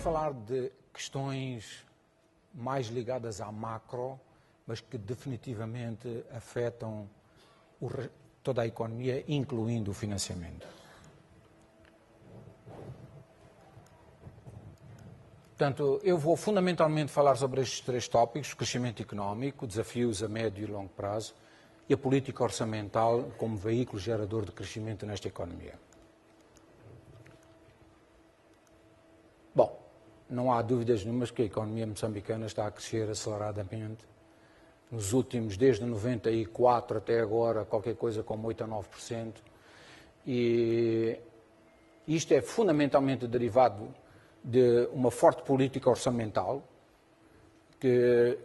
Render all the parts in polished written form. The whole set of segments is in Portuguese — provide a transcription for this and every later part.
falar de questões mais ligadas à macro, mas que definitivamente afetam toda a economia, incluindo o financiamento. Portanto, eu vou fundamentalmente falar sobre estes três tópicos: crescimento económico, desafios a médio e longo prazo e a política orçamental como veículo gerador de crescimento nesta economia. Bom, não há dúvidas nenhumas que a economia moçambicana está a crescer aceleradamente. Nos últimos, desde 94 até agora, qualquer coisa como 8 a 9%. E isto é fundamentalmente derivado de uma forte política orçamental que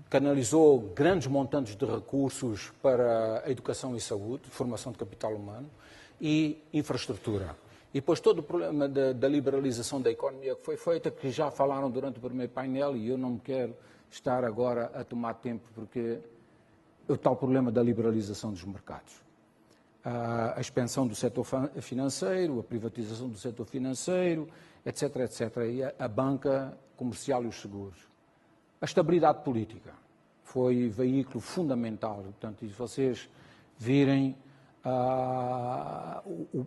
canalizou grandes montantes de recursos para a educação e saúde, formação de capital humano e infraestrutura. E depois todo o problema da liberalização da economia que foi feita, que já falaram durante o primeiro painel, e eu não me quero estar agora a tomar tempo, porque o tal problema da liberalização dos mercados. A expansão do setor financeiro, a privatização do setor financeiro, etc., etc., e a banca comercial e os seguros. A estabilidade política foi veículo fundamental. Portanto, e se vocês virem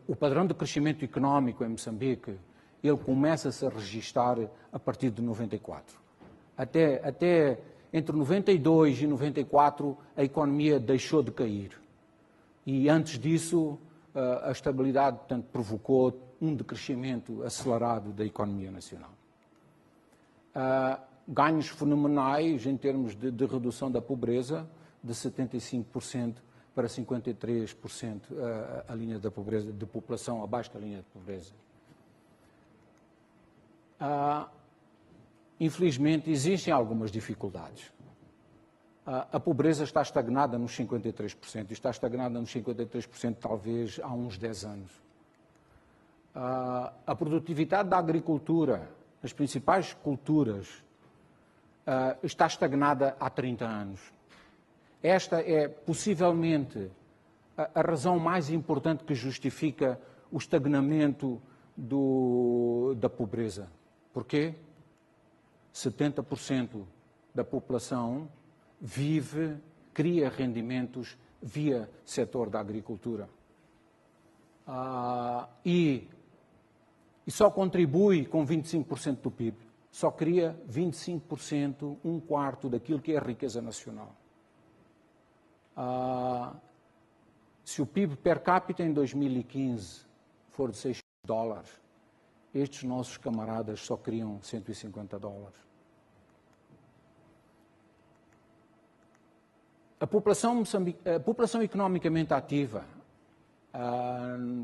o padrão de crescimento económico em Moçambique, ele começa-se a registar a partir de 94. Até entre 92 e 94 a economia deixou de cair. E antes disso a estabilidade, portanto, provocou um decrescimento acelerado da economia nacional. Ganhos fenomenais em termos de redução da pobreza, de 75% para 53% a linha da pobreza, de população abaixo da linha de pobreza. Infelizmente, existem algumas dificuldades. A pobreza está estagnada nos 53%, e está estagnada nos 53% talvez há uns 10 anos. A produtividade da agricultura, as principais culturas, está estagnada há 30 anos. Esta é possivelmente a razão mais importante que justifica o estagnamento da pobreza. Porquê? 70% da população cria rendimentos via setor da agricultura. E só contribui com 25% do PIB. Só cria 25%, um quarto daquilo que é a riqueza nacional. Se o PIB per capita em 2015 for de $6, estes nossos camaradas só criam $150. A população economicamente ativa,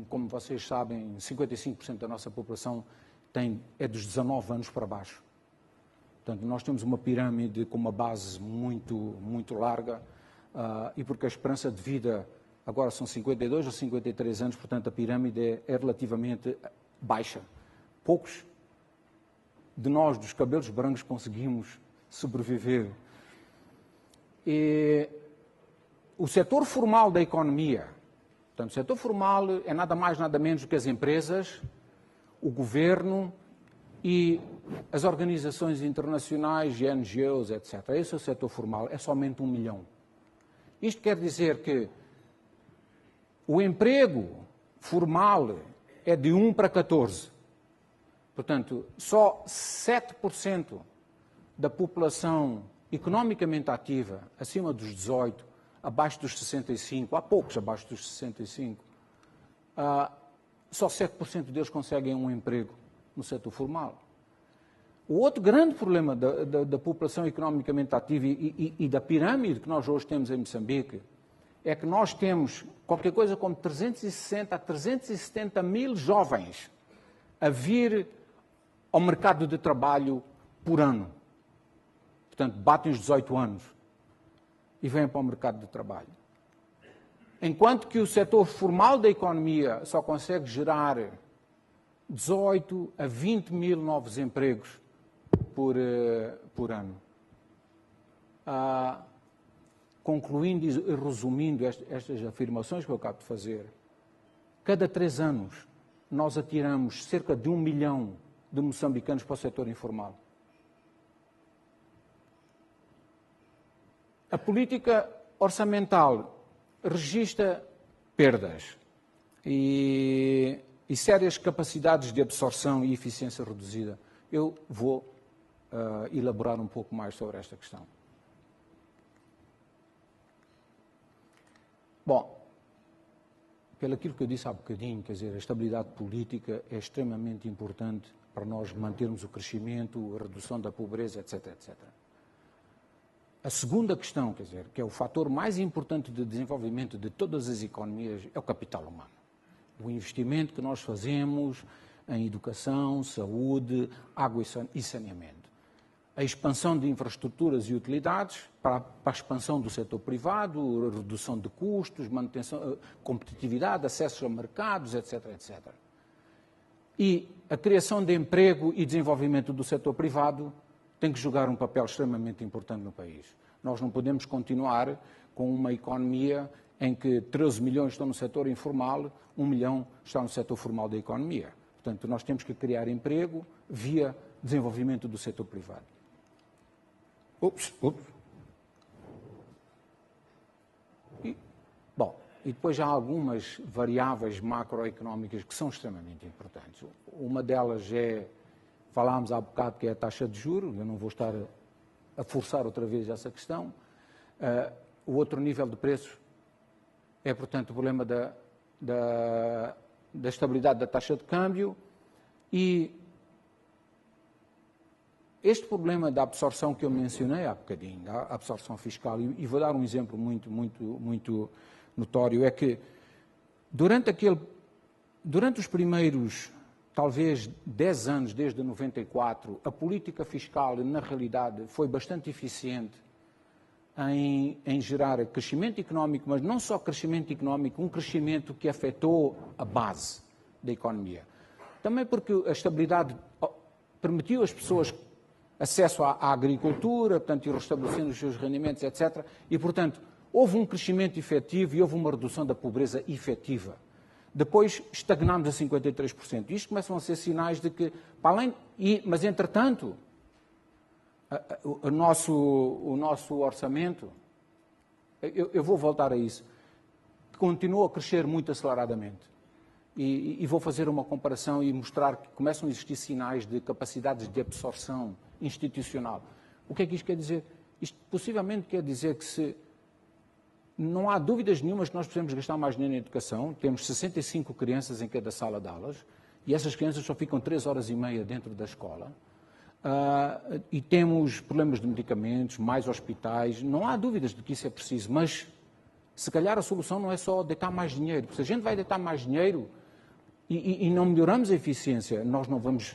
como vocês sabem, 55% da nossa população é dos 19 anos para baixo. Portanto, nós temos uma pirâmide com uma base muito, muito larga, e porque a esperança de vida agora são 52 ou 53 anos, portanto a pirâmide é relativamente baixa. Poucos de nós, dos cabelos brancos, conseguimos sobreviver. E o setor formal da economia, portanto, o setor formal é nada mais, nada menos do que as empresas, o governo e as organizações internacionais, NGOs, etc. Esse é o setor formal, é somente 1 milhão. Isto quer dizer que o emprego formal é de 1 para 14. Portanto, só 7% da população economicamente ativa, acima dos 18, abaixo dos 65, há poucos abaixo dos 65, só 7% deles conseguem um emprego no setor formal. O outro grande problema da população economicamente ativa e da pirâmide que nós hoje temos em Moçambique é que nós temos qualquer coisa como 360 a 370 mil jovens a vir ao mercado de trabalho por ano. Portanto, batem os 18 anos e vêm para o mercado de trabalho. Enquanto que o setor formal da economia só consegue gerar 18 a 20 mil novos empregos por ano. Concluindo e resumindo estas afirmações que eu acabo de fazer, cada 3 anos nós atiramos cerca de 1 milhão de moçambicanos para o setor informal. A política orçamental registra perdas e sérias capacidades de absorção e eficiência reduzida. Eu vou elaborar um pouco mais sobre esta questão. Bom, pelo aquilo que eu disse há bocadinho, quer dizer, a estabilidade política é extremamente importante para nós mantermos o crescimento, a redução da pobreza, etc, etc. A segunda questão, quer dizer, que é o fator mais importante de desenvolvimento de todas as economias, é o capital humano. O investimento que nós fazemos em educação, saúde, água e saneamento. A expansão de infraestruturas e utilidades para a expansão do setor privado, a redução de custos, manutenção, competitividade, acesso a mercados, etc, etc. E a criação de emprego e desenvolvimento do setor privado tem que jogar um papel extremamente importante no país. Nós não podemos continuar com uma economia em que 13 milhões estão no setor informal, 1 milhão está no setor formal da economia. Portanto, nós temos que criar emprego via desenvolvimento do setor privado. E depois há algumas variáveis macroeconómicas que são extremamente importantes. Uma delas é, falámos há bocado, que é a taxa de juros, eu não vou estar a forçar outra vez essa questão. O outro nível de preços é, portanto, o problema da estabilidade da taxa de câmbio e este problema da absorção que eu mencionei há bocadinho, a absorção fiscal, e vou dar um exemplo muito notório, é que durante os primeiros, talvez, 10 anos, desde 94, a política fiscal, na realidade, foi bastante eficiente em gerar crescimento económico, mas não só crescimento económico, um crescimento que afetou a base da economia. Também porque a estabilidade permitiu às pessoas acesso à agricultura, portanto, ir restabelecendo os seus rendimentos, etc. E, portanto, houve um crescimento efetivo e houve uma redução da pobreza efetiva. Depois estagnámos a 53%. Isto começam a ser sinais de que, mas entretanto, o nosso orçamento, eu vou voltar a isso, continua a crescer muito aceleradamente. E vou fazer uma comparação e mostrar que começam a existir sinais de capacidades de absorção institucional. O que é que isto quer dizer? Isto possivelmente quer dizer que não há dúvidas nenhumas que nós precisamos gastar mais dinheiro na educação. Temos 65 crianças em cada sala de aulas e essas crianças só ficam 3 horas e meia dentro da escola. E temos problemas de medicamentos, mais hospitais. Não há dúvidas de que isso é preciso, mas se calhar a solução não é só deitar mais dinheiro. Porque se a gente vai deitar mais dinheiro e não melhoramos a eficiência, nós não vamos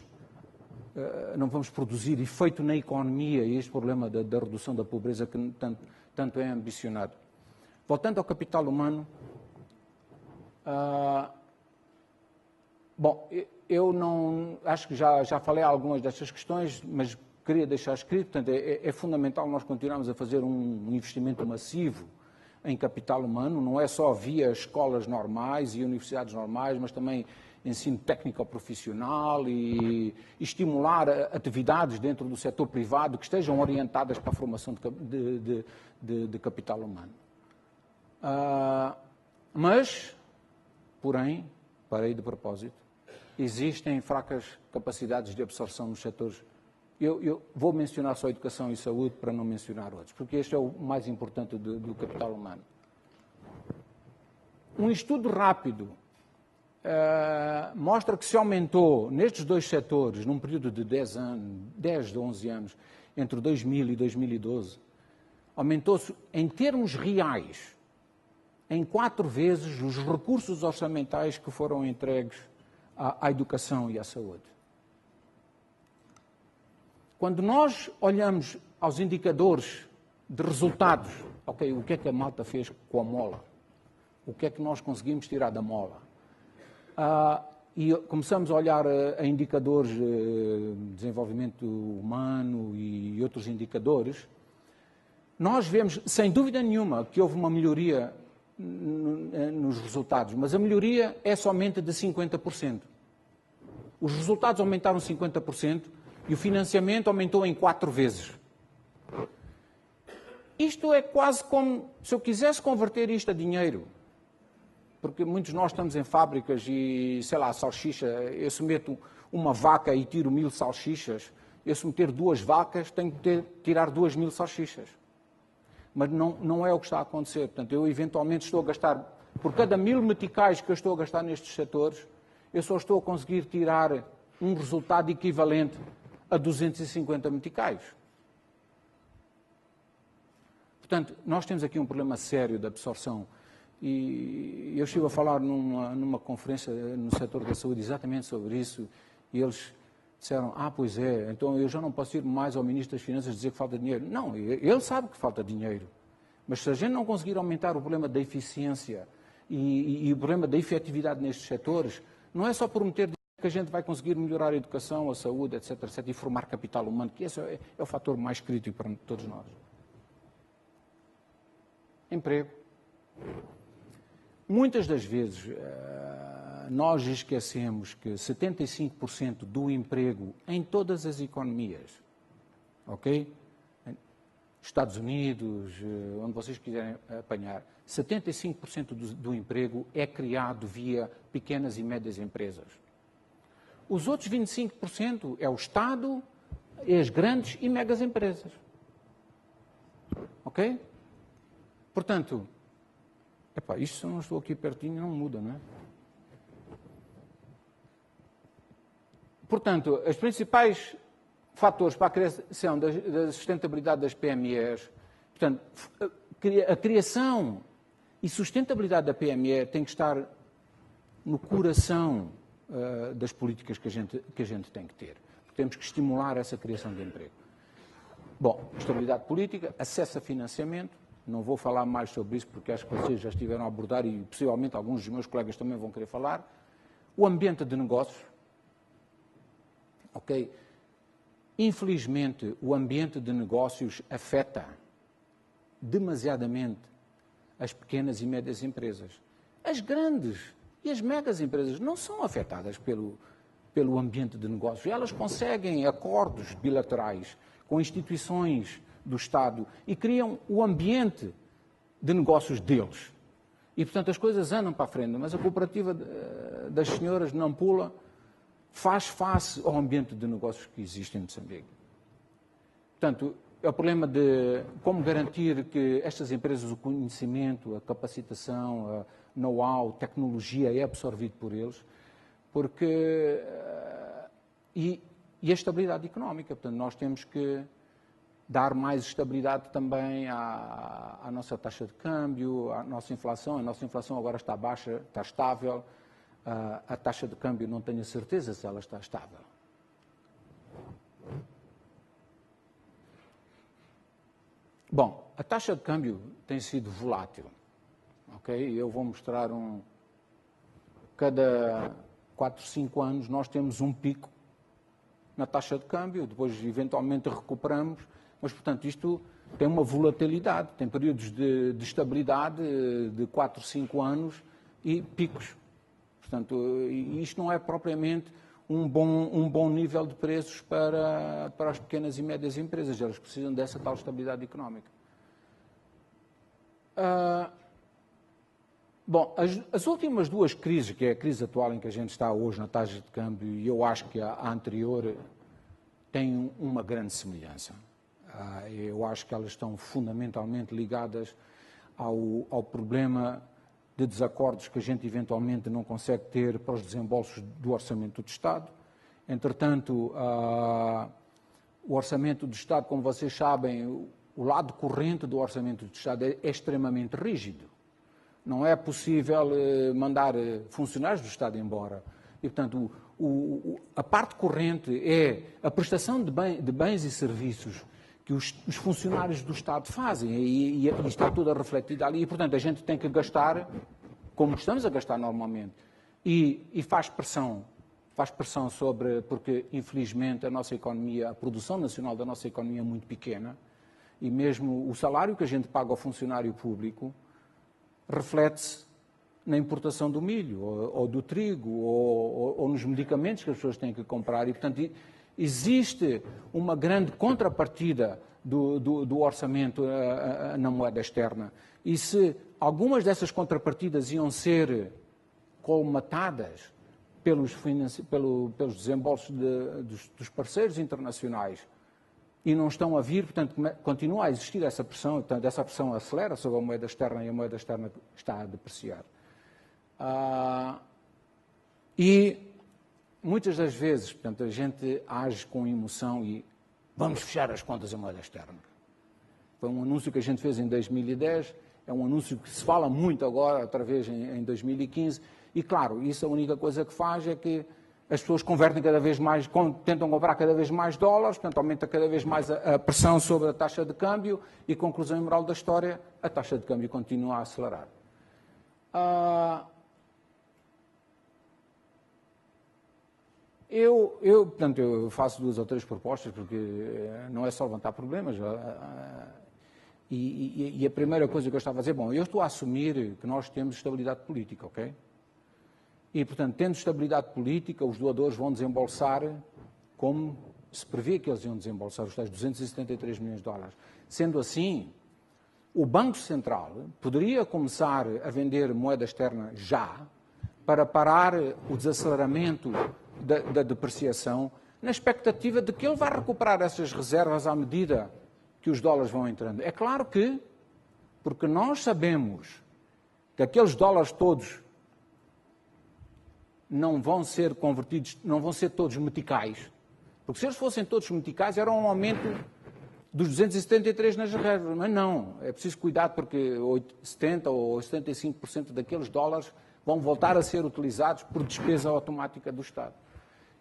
produzir efeito na economia e este problema da redução da pobreza que tanto é ambicionado. Voltando ao capital humano, bom, eu não acho que já falei algumas destas questões, mas queria deixar escrito, portanto, é fundamental nós continuarmos a fazer um investimento massivo em capital humano, não é só via escolas normais e universidades normais, mas também ensino técnico-profissional e estimular atividades dentro do setor privado que estejam orientadas para a formação de capital humano. Mas, porém, parei de propósito, existem fracas capacidades de absorção nos setores. Eu vou mencionar só educação e saúde para não mencionar outros, porque este é o mais importante do capital humano. Um estudo rápido mostra que se aumentou nestes dois setores, num período de 10 a 11 anos, entre 2000 e 2012, aumentou-se em termos reais, em 4 vezes, os recursos orçamentais que foram entregues à educação e à saúde. Quando nós olhamos aos indicadores de resultados, ok, o que é que a malta fez com a mola? O que é que nós conseguimos tirar da mola? E começamos a olhar a indicadores de desenvolvimento humano e outros indicadores, nós vemos, sem dúvida nenhuma, que houve uma melhoria nos resultados, mas a melhoria é somente de 50%. Os resultados aumentaram 50% e o financiamento aumentou em 4 vezes. Isto é quase como se eu quisesse converter isto a dinheiro. Porque muitos de nós estamos em fábricas e, sei lá, salsicha, eu se meto uma vaca e tiro 1000 salsichas, eu se meter 2 vacas tenho que tirar 2000 salsichas. Mas não é o que está a acontecer. Portanto, eu eventualmente estou a gastar, por cada 1000 meticais que eu estou a gastar nestes setores, eu só estou a conseguir tirar um resultado equivalente a 250 meticais. Portanto, nós temos aqui um problema sério de absorção. E eu estive a falar numa conferência no setor da saúde exatamente sobre isso, e eles disseram, pois é, então eu já não posso ir mais ao Ministro das Finanças dizer que falta dinheiro. Não, ele sabe que falta dinheiro. Mas se a gente não conseguir aumentar o problema da eficiência e o problema da efetividade nestes setores, não é só prometer que a gente vai conseguir melhorar a educação, a saúde, etc., etc., e formar capital humano, que esse é o fator mais crítico para todos nós. Emprego. Muitas das vezes nós esquecemos que 75% do emprego em todas as economias, ok? Estados Unidos, onde vocês quiserem apanhar, 75% do emprego é criado via pequenas e médias empresas. Os outros 25% é o Estado, é as grandes e megas empresas. Ok? Portanto, isto se eu não estou aqui pertinho não muda, não é? Portanto, os principais fatores para a criação da sustentabilidade das PMEs, portanto, a criação e sustentabilidade da PME tem que estar no coração das políticas que a gente tem que ter. Temos que estimular essa criação de emprego. Bom, estabilidade política, acesso a financiamento, não vou falar mais sobre isso porque acho que vocês já estiveram a abordar e possivelmente alguns dos meus colegas também vão querer falar. O ambiente de negócios, ok? Infelizmente, o ambiente de negócios afeta demasiadamente as pequenas e médias empresas. As grandes e as megas empresas não são afetadas pelo ambiente de negócios. Elas conseguem acordos bilaterais com instituições do Estado e criam o ambiente de negócios deles. E, portanto, as coisas andam para a frente. Mas a cooperativa das senhoras de Nampula faz face ao ambiente de negócios que existe em Moçambique. Portanto, é o problema de como garantir que estas empresas, o conhecimento, a capacitação, a know-how, tecnologia é absorvido por eles, porque e a estabilidade económica. Portanto, nós temos que dar mais estabilidade também à nossa taxa de câmbio, à nossa inflação. A nossa inflação agora está baixa, está estável. A taxa de câmbio não tenho a certeza se ela está estável. Bom, a taxa de câmbio tem sido volátil. Okay? Eu vou mostrar cada 4, 5 anos nós temos um pico na taxa de câmbio, depois eventualmente recuperamos, mas portanto isto tem uma volatilidade, tem períodos de estabilidade de 4, 5 anos e picos. Portanto, isto não é propriamente um bom nível de preços para as pequenas e médias empresas. Elas precisam dessa tal estabilidade económica. Bom, as últimas duas crises, que é a crise atual em que a gente está hoje na taxa de câmbio, e eu acho que a anterior tem uma grande semelhança. Eu acho que elas estão fundamentalmente ligadas ao problema de desacordos que a gente eventualmente não consegue ter para os desembolsos do Orçamento do Estado. Entretanto, o Orçamento do Estado, como vocês sabem, o lado corrente do Orçamento do Estado é extremamente rígido. Não é possível mandar funcionários do Estado embora. E, portanto, a parte corrente é a prestação de bens e serviços que os funcionários do Estado fazem, e está tudo refletido ali, e, portanto, a gente tem que gastar como estamos a gastar normalmente. E faz pressão sobre, porque, infelizmente, a nossa economia, a produção nacional da nossa economia é muito pequena, e mesmo o salário que a gente paga ao funcionário público reflete-se na importação do milho, ou do trigo, ou nos medicamentos que as pessoas têm que comprar. E, portanto, existe uma grande contrapartida do orçamento na moeda externa. E se algumas dessas contrapartidas iam ser colmatadas pelos desembolsos dos parceiros internacionais e não estão a vir, portanto, continua a existir essa pressão, portanto, essa pressão acelera sobre a moeda externa e a moeda externa está a depreciar. E muitas das vezes, portanto, a gente age com emoção e vamos fechar as contas à moeda externa. Foi um anúncio que a gente fez em 2010, é um anúncio que se fala muito agora, outra vez em 2015, e claro, isso a única coisa que faz é que as pessoas convertem cada vez mais, tentam comprar cada vez mais dólares, portanto aumenta cada vez mais a pressão sobre a taxa de câmbio e, conclusão e moral da história, a taxa de câmbio continua a acelerar. Portanto, eu faço 2 ou 3 propostas, porque não é só levantar problemas. E a primeira coisa que eu estava a dizer, bom, eu estou a assumir que nós temos estabilidade política, ok? E, portanto, tendo estabilidade política, os doadores vão desembolsar como se prevê que eles iam desembolsar, os tais 273 milhões de dólares. Sendo assim, o Banco Central poderia começar a vender moeda externa já, para parar o desaceleramento da depreciação, na expectativa de que ele vai recuperar essas reservas à medida que os dólares vão entrando. É claro que, porque nós sabemos que aqueles dólares todos não vão ser convertidos, não vão ser todos meticais, porque se eles fossem todos meticais era um aumento dos 273 nas reservas, mas não, é preciso cuidado porque 70% ou 75% daqueles dólares vão voltar a ser utilizados por despesa automática do Estado.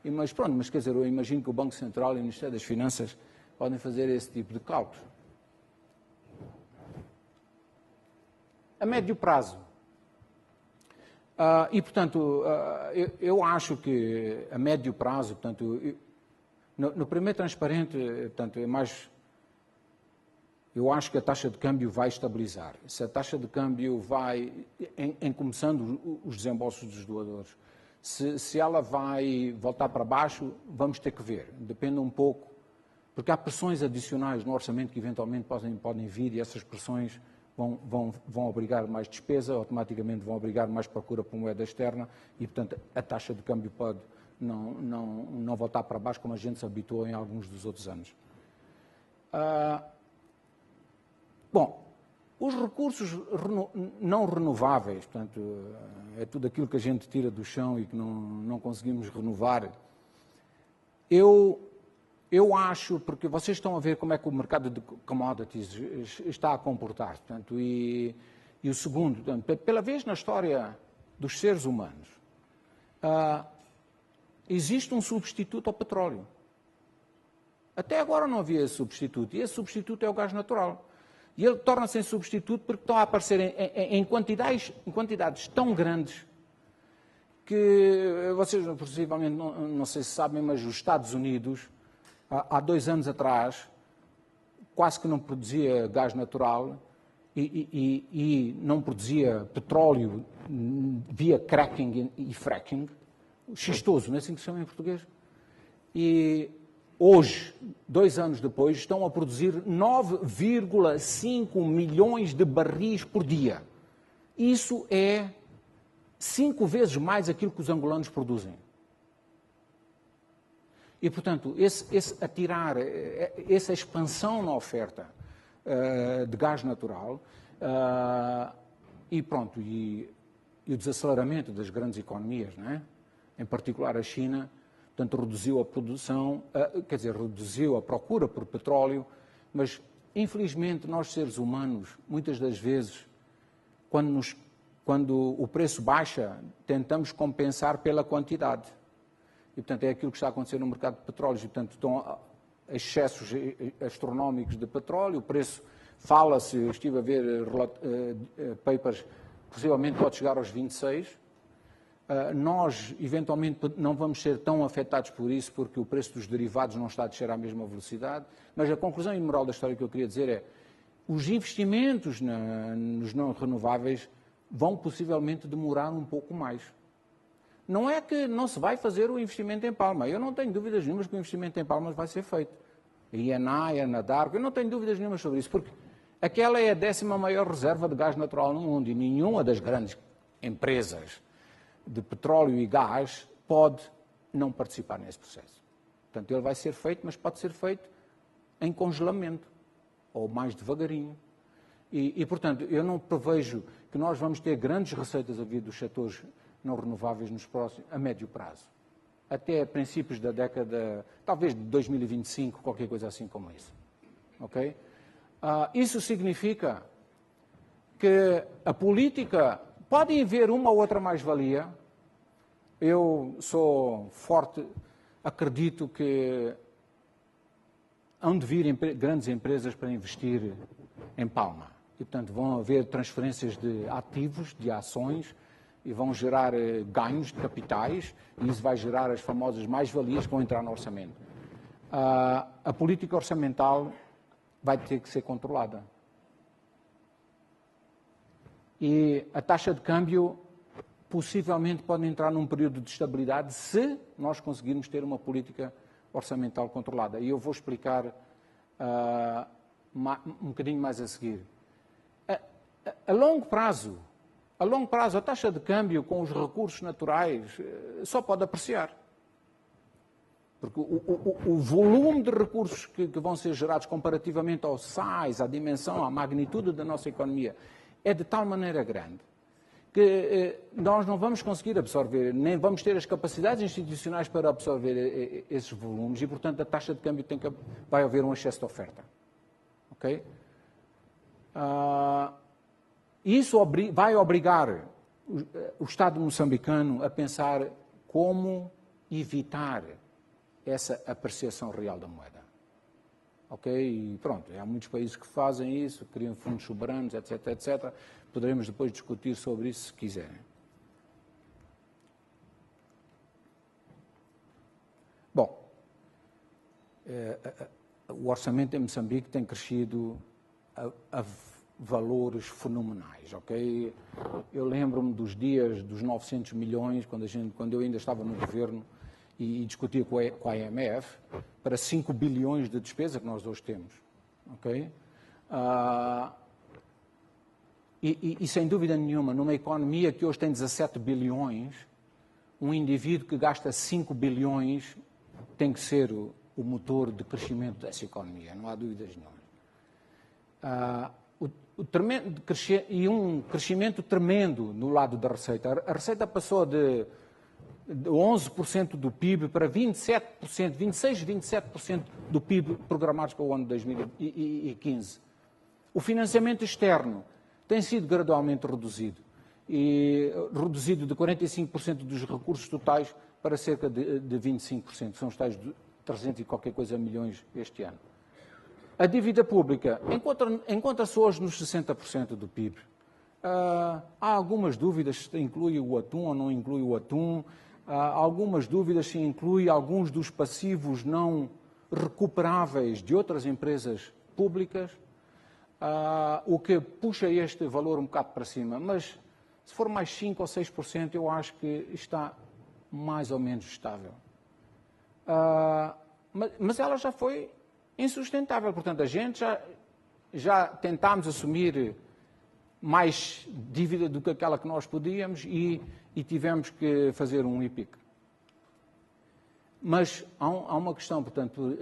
Mas pronto, mas quer dizer, eu imagino que o Banco Central e o Ministério das Finanças podem fazer esse tipo de cálculos. A médio prazo. E, portanto, eu acho que a médio prazo, portanto, no primeiro transparente, portanto, é mais... Eu acho que a taxa de câmbio vai estabilizar. Se a taxa de câmbio vai, em começando os desembolsos dos doadores, se ela vai voltar para baixo, vamos ter que ver. Depende um pouco, porque há pressões adicionais no orçamento que eventualmente podem vir e essas pressões vão obrigar mais despesa, automaticamente vão obrigar mais procura por moeda externa e, portanto, a taxa de câmbio pode não voltar para baixo como a gente se habituou em alguns dos outros anos. Bom, os recursos não renováveis, portanto, é tudo aquilo que a gente tira do chão e que não conseguimos renovar. Eu acho, porque vocês estão a ver como é que o mercado de commodities está a comportar, portanto, e o segundo, portanto, pela vez na história dos seres humanos, existe um substituto ao petróleo. Até agora não havia esse substituto, e esse substituto é o gás natural. E ele torna-se em substituto porque estão a aparecer em quantidades tão grandes que vocês, possivelmente, não sei se sabem, mas os Estados Unidos, há 2 anos atrás, quase que não produzia gás natural e não produzia petróleo via cracking e fracking, xistoso, não é assim que se chama em português? E hoje, 2 anos depois, estão a produzir 9,5 milhões de barris por dia. Isso é 5 vezes mais aquilo que os angolanos produzem. E, portanto, essa expansão na oferta de gás natural e o desaceleramento das grandes economias, não é? Em particular a China, portanto, reduziu a produção, reduziu a procura por petróleo, mas, infelizmente, nós, seres humanos, muitas das vezes, quando o preço baixa, tentamos compensar pela quantidade. E, portanto, é aquilo que está a acontecer no mercado de petróleo. E, portanto, estão excessos astronómicos de petróleo, o preço, fala-se, eu estive a ver papers, possivelmente pode chegar aos 26. Nós, eventualmente, não vamos ser tão afetados por isso, porque o preço dos derivados não está a descer à mesma velocidade, mas a conclusão imoral da história que eu queria dizer é os investimentos nos não renováveis vão possivelmente demorar um pouco mais. Não é que não se vai fazer o investimento em Palma. Eu não tenho dúvidas nenhumas que o investimento em Palmas vai ser feito. A IENA, a Anadarko, eu não tenho dúvidas nenhumas sobre isso, porque aquela é a 10ª maior reserva de gás natural no mundo e nenhuma das grandes empresas de petróleo e gás pode não participar nesse processo. Portanto, ele vai ser feito, mas pode ser feito em congelamento, ou mais devagarinho. Portanto, eu não prevejo que nós vamos ter grandes receitas a vir dos setores não renováveis a médio prazo. Até princípios da década, talvez de 2025, qualquer coisa assim como isso. Ok? Isso significa que a política pode haver uma ou outra mais-valia. Eu sou forte, acredito que hão de vir grandes empresas para investir em Palma. E, portanto, vão haver transferências de ativos, de ações, e vão gerar ganhos de capitais, e isso vai gerar as famosas mais-valias que vão entrar no orçamento. A política orçamental vai ter que ser controlada. E a taxa de câmbio possivelmente pode entrar num período de estabilidade se nós conseguirmos ter uma política orçamental controlada. E eu vou explicar um bocadinho mais a seguir. A longo prazo, a taxa de câmbio com os recursos naturais só pode apreciar. Porque o volume de recursos que vão ser gerados comparativamente ao size, à dimensão, à magnitude da nossa economia, é de tal maneira grande que nós não vamos conseguir absorver, nem vamos ter as capacidades institucionais para absorver esses volumes e, portanto, a taxa de câmbio vai haver um excesso de oferta. Ok? Isso vai obrigar o Estado moçambicano a pensar como evitar essa apreciação real da moeda. Ok? E pronto, há muitos países que fazem isso, criam fundos soberanos, etc, etc. Poderemos depois discutir sobre isso se quiserem. Bom, o orçamento em Moçambique tem crescido a valores fenomenais, ok? Eu lembro-me dos dias dos 900 milhões, quando eu ainda estava no governo e discutia com a IMF, para 5 bilhões de despesa que nós hoje temos, ok? E sem dúvida nenhuma, numa economia que hoje tem 17 bilhões, um indivíduo que gasta 5 bilhões tem que ser o motor de crescimento dessa economia, não há dúvidas nenhuma. Um crescimento tremendo no lado da receita. A receita passou de 11% do PIB para 27%, 26%, 27% do PIB programados para o ano de 2015. O financiamento externo tem sido gradualmente reduzido, reduzido de 45% dos recursos totais para cerca de 25%, são os tais de 300 e qualquer coisa milhões este ano. A dívida pública encontra-se hoje nos 60% do PIB. Há algumas dúvidas se inclui o atum ou não inclui o atum, há algumas dúvidas se inclui alguns dos passivos não recuperáveis de outras empresas públicas, o que puxa este valor um bocado para cima, mas se for mais 5% ou 6%, eu acho que está mais ou menos estável. Mas ela já foi insustentável, portanto, a gente já tentámos assumir mais dívida do que aquela que nós podíamos e tivemos que fazer um IPIC. Mas há uma questão, portanto,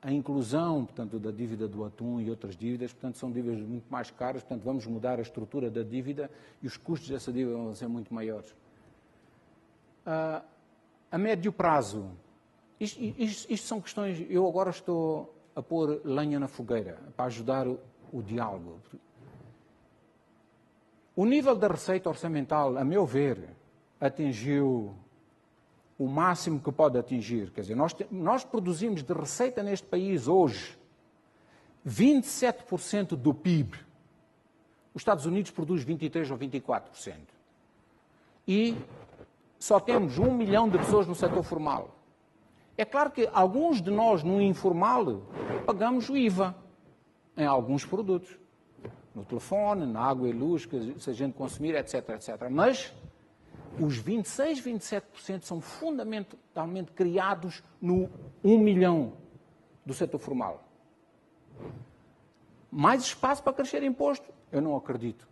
a inclusão, portanto, da dívida do atum e outras dívidas, portanto, são dívidas muito mais caras, portanto, vamos mudar a estrutura da dívida e os custos dessa dívida vão ser muito maiores. A médio prazo, isto são questões, eu agora estou a pôr lenha na fogueira para ajudar o diálogo. O nível da receita orçamental, a meu ver, atingiu o máximo que pode atingir. Quer dizer, nós produzimos de receita neste país hoje 27% do PIB. Os Estados Unidos produz 23% ou 24%. E só temos 1 milhão de pessoas no setor formal. É claro que alguns de nós, no informal, pagamos o IVA em alguns produtos. no telefone, na água e luz, que se a gente consumir, etc, etc. Mas os 26, 27% são fundamentalmente criados no 1 milhão do setor formal. Mais espaço para crescer imposto? Eu não acredito.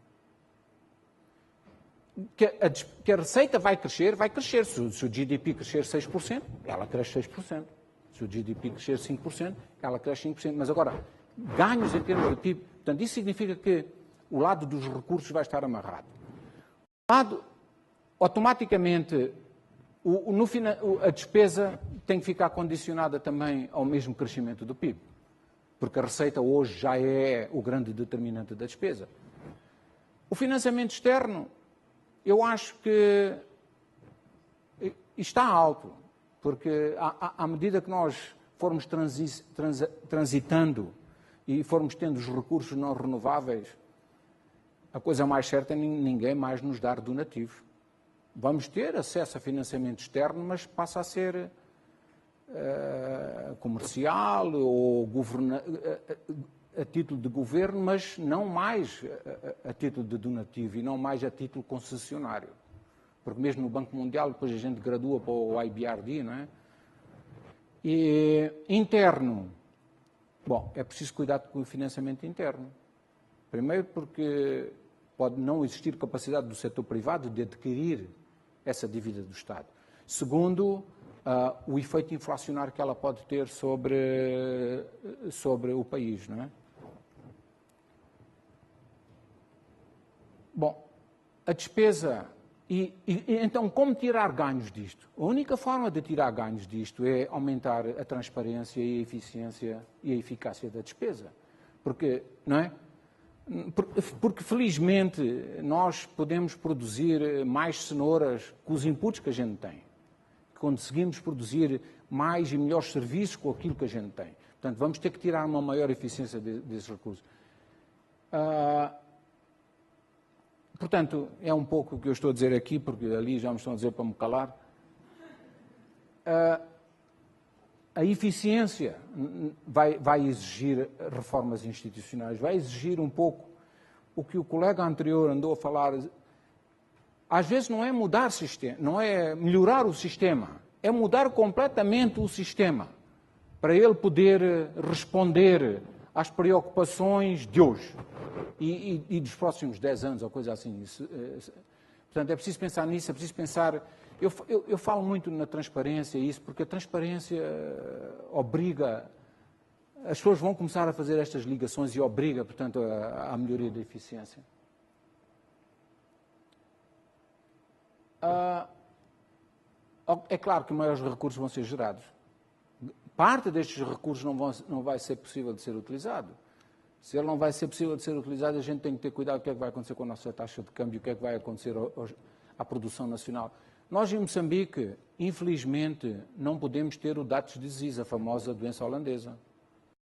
Que a receita vai crescer, vai crescer. Se o GDP crescer 6%, ela cresce 6%. Se o GDP crescer 5%, ela cresce 5%. Mas agora, ganhos em termos de PIB, portanto, isso significa que o lado dos recursos vai estar amarrado. O lado, automaticamente, a despesa tem que ficar condicionada também ao mesmo crescimento do PIB. Porque a receita hoje já é o grande determinante da despesa. O financiamento externo, eu acho que está alto, porque à medida que nós formos transitando e formos tendo os recursos não renováveis, a coisa mais certa é ninguém mais nos dar donativo. Vamos ter acesso a financiamento externo, mas passa a ser comercial ou a título de governo, mas não mais a título de donativo e não mais a título concessionário. Porque mesmo no Banco Mundial, depois a gente gradua para o IBRD, não é? E interno, bom, é preciso cuidar com o financiamento interno. Primeiro porque pode não existir capacidade do setor privado de adquirir essa dívida do Estado. Segundo, o efeito inflacionário que ela pode ter sobre o país, não é? Bom, a despesa... então, como tirar ganhos disto? A única forma de tirar ganhos disto é aumentar a transparência e a eficiência e a eficácia da despesa. Porque, não é? Porque, felizmente, nós podemos produzir mais cenouras com os inputs que a gente tem. Conseguimos produzir mais e melhores serviços com aquilo que a gente tem. Portanto, vamos ter que tirar uma maior eficiência desses recursos. Portanto, é um pouco o que eu estou a dizer aqui, porque ali já me estão a dizer para me calar. A eficiência vai exigir reformas institucionais, vai exigir um pouco o que o colega anterior andou a falar. Às vezes não é mudar o sistema, não é melhorar o sistema, é mudar completamente o sistema para ele poder responder às preocupações de hoje e dos próximos 10 anos ou coisa assim. Portanto, é preciso pensar nisso, é preciso pensar... Eu falo muito na transparência isso, porque a transparência obriga... As pessoas vão começar a fazer estas ligações e obriga, portanto, à melhoria da eficiência. É claro que maiores recursos vão ser gerados. Parte destes recursos não vai ser possível de ser utilizado. Se ele não vai ser possível de ser utilizado, a gente tem que ter cuidado o que é que vai acontecer com a nossa taxa de câmbio, o que é que vai acontecer à produção nacional. Nós, em Moçambique, infelizmente, não podemos ter o Dates disease, a famosa doença holandesa,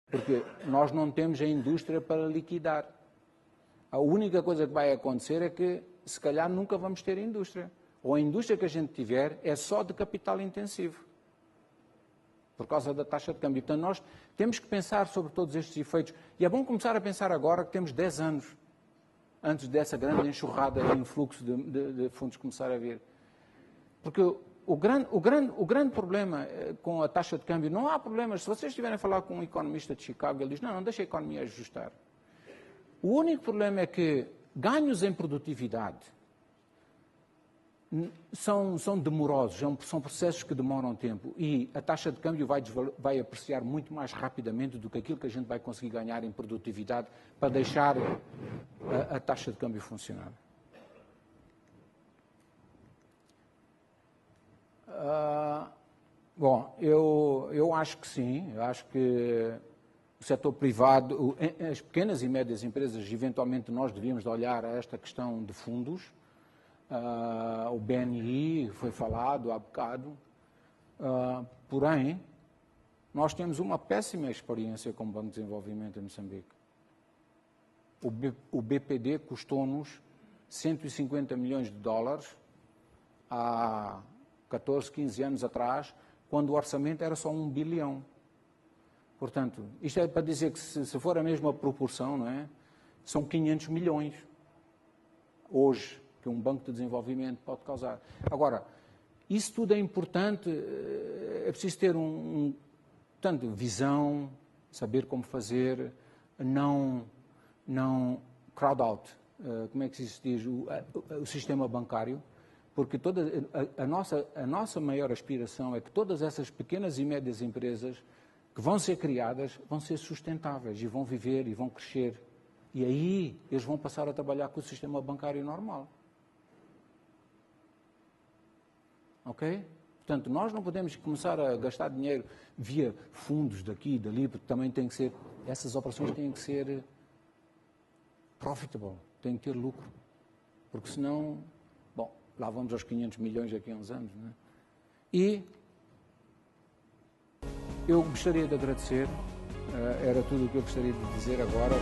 porque nós não temos a indústria para liquidar. A única coisa que vai acontecer é que, se calhar, nunca vamos ter indústria. Ou a indústria que a gente tiver é só de capital intensivo, por causa da taxa de câmbio. Portanto, nós temos que pensar sobre todos estes efeitos. E é bom começar a pensar agora que temos 10 anos antes dessa grande enxurrada e influxo de fundos começar a vir. Porque o grande problema com a taxa de câmbio, não há problemas. Se vocês estiverem a falar com um economista de Chicago, ele diz, não deixa a economia ajustar. O único problema é que ganhos em produtividade são demorosos, são processos que demoram tempo e a taxa de câmbio vai apreciar muito mais rapidamente do que aquilo que a gente vai conseguir ganhar em produtividade para deixar a taxa de câmbio funcionar. Bom, eu acho que sim, eu acho que o setor privado, as pequenas e médias empresas, eventualmente nós devíamos olhar a esta questão de fundos. O BNI foi falado há bocado, porém, nós temos uma péssima experiência com o Banco de Desenvolvimento em Moçambique. O BPD custou-nos 150 milhões de dólares há 14, 15 anos atrás, quando o orçamento era só 1 bilhão. Portanto, isto é para dizer que se for a mesma proporção, não é? são 500 milhões hoje que um banco de desenvolvimento pode causar. Agora, isso tudo é importante, é preciso ter portanto, visão, saber como fazer, não crowd out, como é que se diz, o sistema bancário, porque a nossa maior aspiração é que todas essas pequenas e médias empresas que vão ser criadas vão ser sustentáveis e vão viver e vão crescer. E aí eles vão passar a trabalhar com o sistema bancário normal. Ok? Portanto, nós não podemos começar a gastar dinheiro via fundos daqui e dali, porque também tem que ser, essas operações têm que ser profitable, têm que ter lucro. Porque senão, bom, lá vamos aos 500 milhões daqui a uns anos, não é? E eu gostaria de agradecer, era tudo o que eu gostaria de dizer agora.